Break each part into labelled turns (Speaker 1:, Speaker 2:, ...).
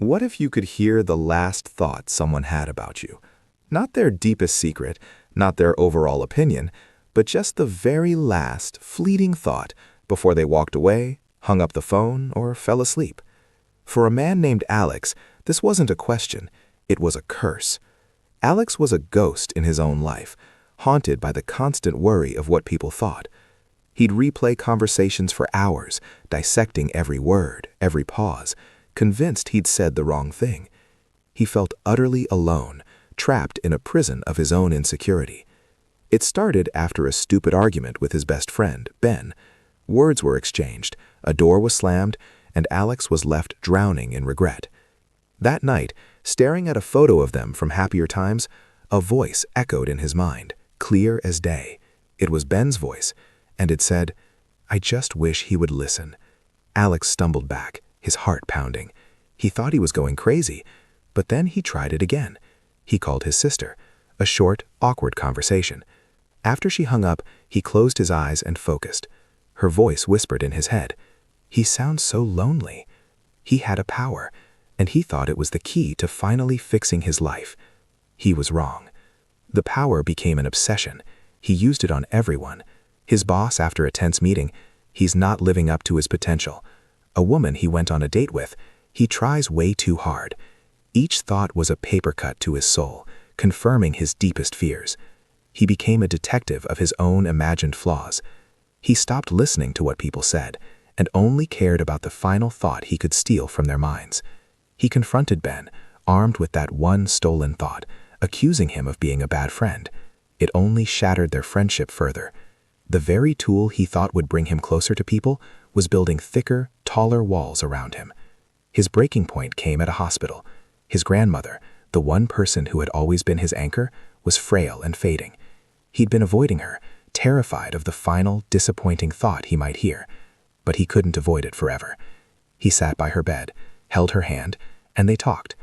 Speaker 1: What if you could hear the last thought someone had about you? Not their deepest secret, not their overall opinion, but just the very last, fleeting thought before they walked away, hung up the phone, or fell asleep. For a man named Alex, this wasn't a question, it was a curse. Alex was a ghost in his own life, haunted by the constant worry of what people thought. He'd replay conversations for hours, dissecting every word, every pause, convinced he'd said the wrong thing. He felt utterly alone, trapped in a prison of his own insecurity. It started after a stupid argument with his best friend, Ben. Words were exchanged, a door was slammed, and Alex was left drowning in regret. That night, staring at a photo of them from happier times, a voice echoed in his mind, clear as day. It was Ben's voice, and it said, "I just wish he would listen." Alex stumbled back, his heart pounding. He thought he was going crazy, but then he tried it again. He called his sister. A short, awkward conversation. After she hung up, he closed his eyes and focused. Her voice whispered in his head, "He sounds so lonely." He had a power, and he thought it was the key to finally fixing his life. He was wrong. The power became an obsession. He used it on everyone. His boss after a tense meeting, "He's not living up to his potential." A woman he went on a date with, "He tries way too hard." Each thought was a paper cut to his soul, confirming his deepest fears. He became a detective of his own imagined flaws. He stopped listening to what people said, and only cared about the final thought he could steal from their minds. He confronted Ben, armed with that one stolen thought, accusing him of being a bad friend. It only shattered their friendship further. The very tool he thought would bring him closer to people was building thicker, taller walls around him. His breaking point came at a hospital. His grandmother, the one person who had always been his anchor, was frail and fading. He'd been avoiding her, terrified of the final, disappointing thought he might hear. But he couldn't avoid it forever. He sat by her bed, held her hand, and they talked.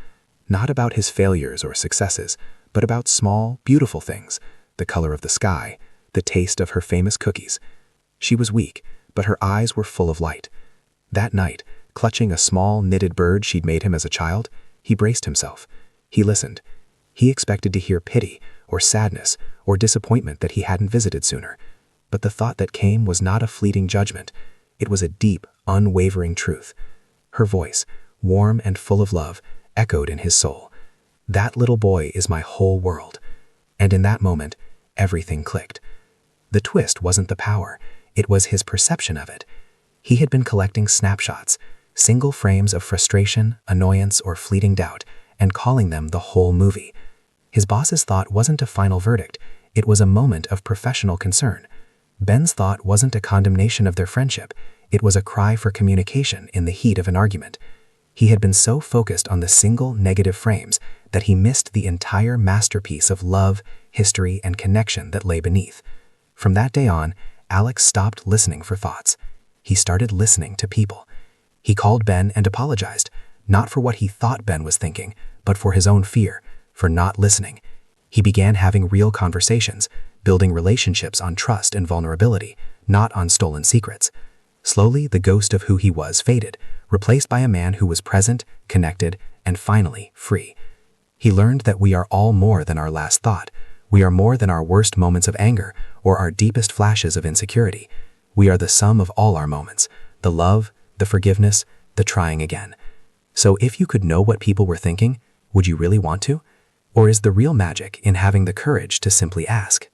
Speaker 1: Not about his failures or successes, but about small, beautiful things, the color of the sky, the taste of her famous cookies. She was weak, but her eyes were full of light. That night, clutching a small knitted bird she'd made him as a child, he braced himself. He listened. He expected to hear pity or sadness or disappointment that he hadn't visited sooner. But the thought that came was not a fleeting judgment. It was a deep, unwavering truth. Her voice, warm and full of love, echoed in his soul. "That little boy is my whole world." And in that moment, everything clicked. The twist wasn't the power, it was his perception of it. He had been collecting snapshots, single frames of frustration, annoyance, or fleeting doubt, and calling them the whole movie. His boss's thought wasn't a final verdict, it was a moment of professional concern. Ben's thought wasn't a condemnation of their friendship, it was a cry for communication in the heat of an argument. He had been so focused on the single negative frames that he missed the entire masterpiece of love, history, and connection that lay beneath. From that day on, Alex stopped listening for thoughts. He started listening to people. He called Ben and apologized, not for what he thought Ben was thinking, but for his own fear, for not listening. He began having real conversations, building relationships on trust and vulnerability, not on stolen secrets. Slowly, the ghost of who he was faded, replaced by a man who was present, connected, and finally free. He learned that we are all more than our last thought. We are more than our worst moments of anger or our deepest flashes of insecurity. We are the sum of all our moments, the love, the forgiveness, the trying again. So if you could know what people were thinking, would you really want to? Or is the real magic in having the courage to simply ask?